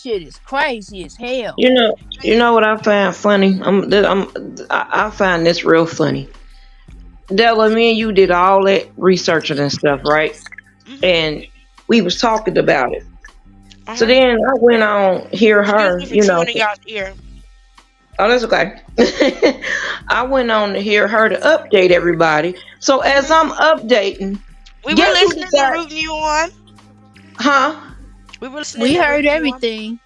shit is crazy as hell. You know, you know what I find funny? I find this real funny. Della, me and you did all that researching and stuff, right? Mm-hmm. And we was talking about it. So Uh-huh. then I went on hear Excuse her, me for chewing in y'all's ear. oh, that's okay. I went on to hear her to update everybody. So as Hmm. I'm updating, We were guess who listening and decided? rooting you on. Huh? We were listening We and heard rooting you on. everything.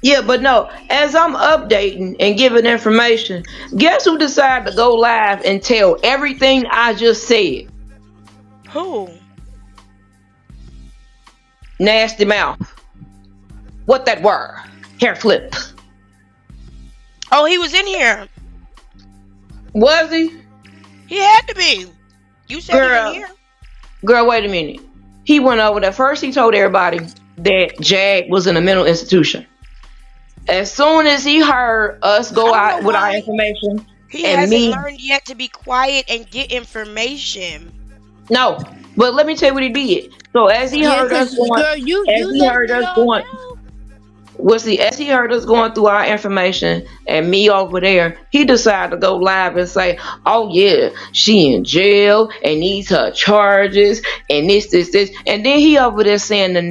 Yeah, but no. As I'm updating and giving information, guess who decided to go live and tell everything I just said? Who? Nasty mouth. What that word? Hair flip. Oh, he was in here. Was he? He had to be. You said it in Girl, here. girl, wait a minute. He went over there. First, he told everybody that Jag was in a mental institution. As soon as he heard us I go don't know out with our why information he and hasn't me, learned yet to be quiet and get information. no, but let me tell you what he did. So as he Yeah, heard us cause going, girl, you as you he letting heard it us all going, know. well, see, as he heard us going through our information and me over there, he decided to go live and say, "Oh yeah, she in jail and needs her charges and this," and then he over there saying the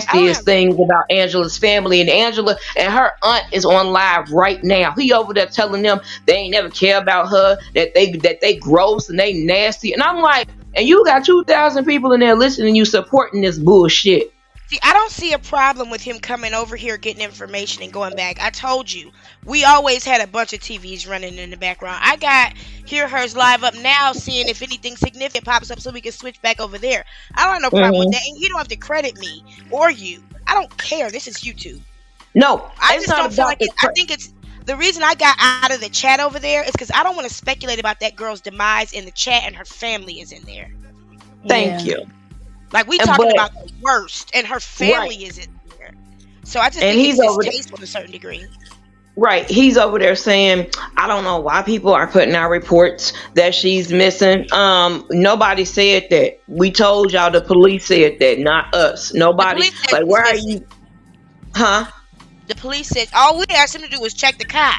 I don't nastiest have. things about Angela's family and Angela and her aunt is on live right now. He over there telling them they ain't never care about her, that they gross and they nasty, and I'm like, and you got 2,000 people in there listening, you supporting this bullshit. See, I don't see a problem with him coming over here, getting information, and going back. I told you, we always had a bunch of TVs running in the background. I got Hear Hers live up now, seeing if anything significant pops up so we can switch back over there. I don't have no problem with Hmm. that. And you don't have to credit me or you. I don't care. This is YouTube. No, I it's just not don't feel about like it. I think it's the reason I got out of the chat over there is because I don't want to speculate about that girl's demise in the chat, and her family is in there. thank Yeah. you. Like, we And talking but about the worst, and her right, family is in there. So I just and think he's it's over there. distasteful to a certain degree. Right, he's over there saying, "I don't know why people are putting out reports that she's missing." Nobody said that. We told y'all the police said that, not us. The Nobody. police said Like, she's where are missing. you? Huh? The police said all we asked him to do was check the car.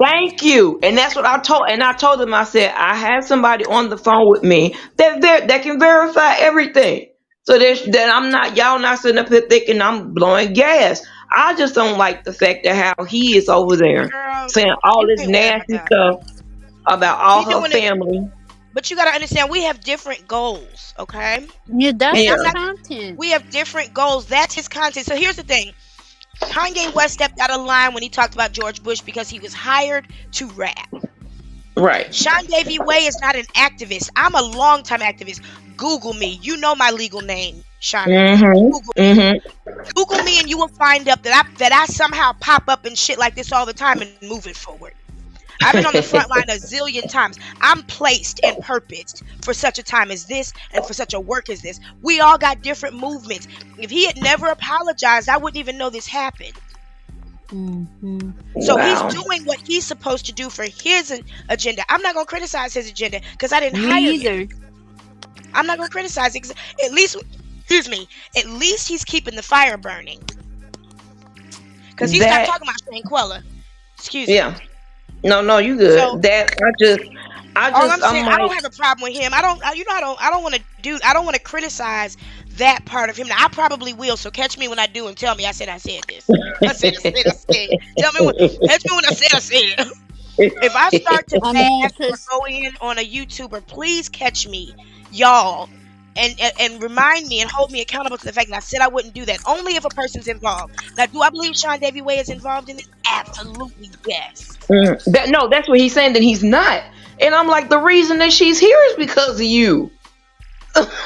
Thank you. And that's what I told. And I told them. I said I have somebody on the phone with me that can verify everything. So that I'm not y'all not sitting up here thinking I'm blowing gas. I just don't like the fact that how he is over there Girl, saying all you this ain't worried about nasty that. stuff about all He her doing it, family. but you gotta understand we have different goals, okay? Yeah, that's And Yeah. his I'm not. content. We have different goals. That's his content. So here's the thing: Kanye West stepped out of line when he talked about George Bush because he was hired to rap. Right. Sean Davy Way is not an activist. I'm a longtime activist. Google me. You know my legal name, Shauna. Mhm. Google me. Mhm. Google me, and you will find up that I somehow pop up in shit like this all the time and move it forward. I've been on the front line a zillion times. I'm placed and purposed for such a time as this and for such a work as this. We all got different movements. If he had never apologized, I wouldn't even know this happened. Hmm. So he's Wow. doing what he's supposed to do for his agenda. I'm not going to criticize his agenda because I didn't Me hire him. either. I'm not going to criticize it 'cause at least, excuse me, at least he's keeping the fire burning. Because he stopped That talking about Shanquella. Excuse me. yeah. No, no, you So good. That all I'm saying, I'm I like, don't have a problem with him. I don't want to I don't want to criticize that part of him. Now, I probably will. So catch me when I do and tell me I said this. I said. Tell me catch me when I said. If I start to I mean, bash or cause go in on a YouTuber, please catch me, y'all, and remind me and hold me accountable to the fact that I said I wouldn't do that. Only if a person's involved. Now, do I believe Sean Davy Way is involved in it? Absolutely, yes. no, that's what he's saying that he's not. And I'm like, the reason that she's here is because of you.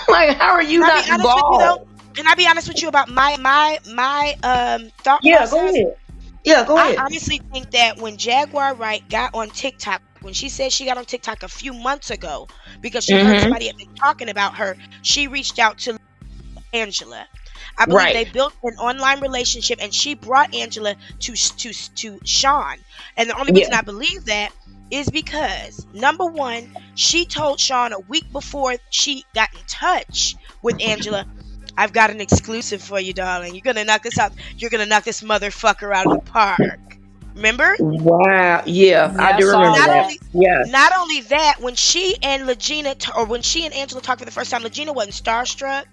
Like, how are you Can I not be honest with you though? involved? Can I be honest with you about my thought Yeah, go process? ahead. Yeah, go I ahead. honestly think that when Jaguar Wright got on TikTok, when she said she got on TikTok a few months ago because she heard Mm-hmm. somebody had been talking about her, she reached out to Angela. I believe Right. they built an online relationship, and she brought Angela to Sean. And the only reason Yeah. I believe that is because, number one, she told Sean a week before she got in touch with Angela, I've got an exclusive for you, darling. You're gonna knock this out. You're gonna knock this motherfucker out of the park. Remember? Wow. Yeah, I Yeah, I do saw remember Not that. only, that. Yes. not only that, when she and Legina, or when she and Angela talked for the first time, Legina wasn't starstruck.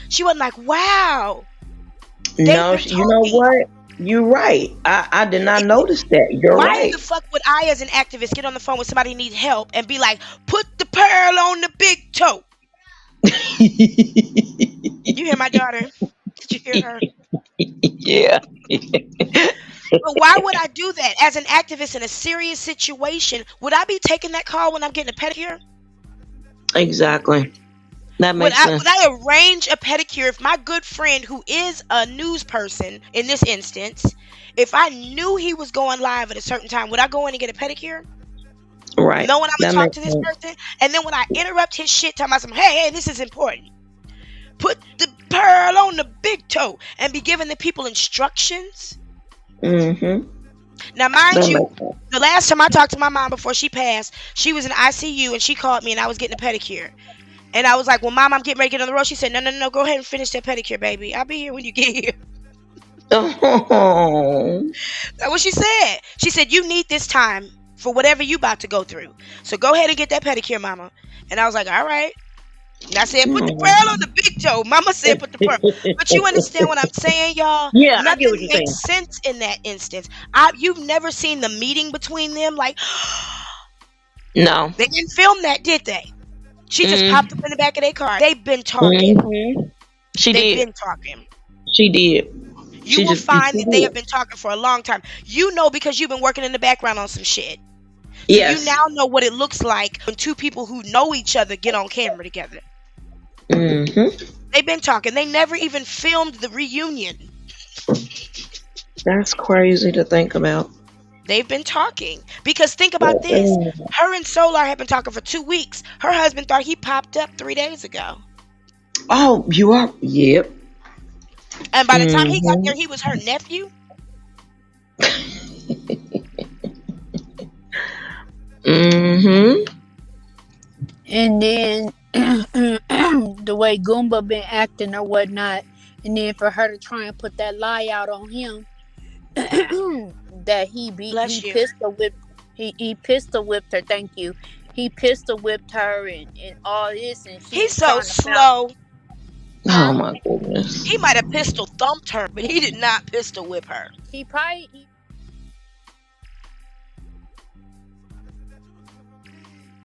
She wasn't like, "Wow, they've No, been you know talking." what? You're right. I did not notice that. You're Why in right. the fuck would I, as an activist, get on the phone with somebody who needs help and be like, "Put the pearl on the big toe"? You hear my daughter? Did you hear her? Yeah. But why would I do that as an activist in a serious situation? Would I be taking that call when I'm getting a pedicure? Exactly. That Would makes I sense. would I arrange a pedicure if my good friend, who is a news person in this instance, if I knew he was going live at a certain time, would I go in and get a pedicure? Right. Knowing I'm That gonna talk makes to this sense. person, and then when I interrupt his shit, talking about some, hey, this is important. Put the pearl on the big toe and be giving the people instructions. Mm-hmm. Now, mind That you, makes sense. the last time I talked to my mom before she passed, she was in ICU and she called me and I was getting a pedicure. And I was like, well, Mom, I'm getting ready to get on the road. She said, no, go ahead and finish that pedicure, baby. I'll be here when you get here. Oh. That's what she said. She said, you need this time for whatever you about to go through. So go ahead and get that pedicure, Mama. And I was like, all right. And I said, put the pearl on the big toe. Mama said, put the pearl. But you understand what I'm saying, y'all? Yeah, I get Nothing what you're saying. makes sense in that instance. You've never seen the meeting between them. Like, No. they didn't film that, did they? She just Mm. popped up in the back of their car. They've been talking. Mhm. She They've did. been talking. She did. You will find that they have been talking for a long time. You know, because you've been working in the background on some shit. So Yes. you now know what it looks like when two people who know each other get on camera together. Mm-hmm. They've been talking. They never even filmed the reunion. That's crazy to think about. They've been talking. Because think about this. Her and Solar have been talking for 2 weeks. Her husband thought he popped up 3 days ago. Oh, you are. Yep. And by the time he got there, he was her nephew. Mm-hmm. And then the way Goomba been acting or whatnot, and then for her to try and put that lie out on him that he pistol whipped her. Thank you. He pistol whipped her and all this, and He's so slow. Oh my goodness. He might have pistol thumped her, but he did not pistol whip her. He probably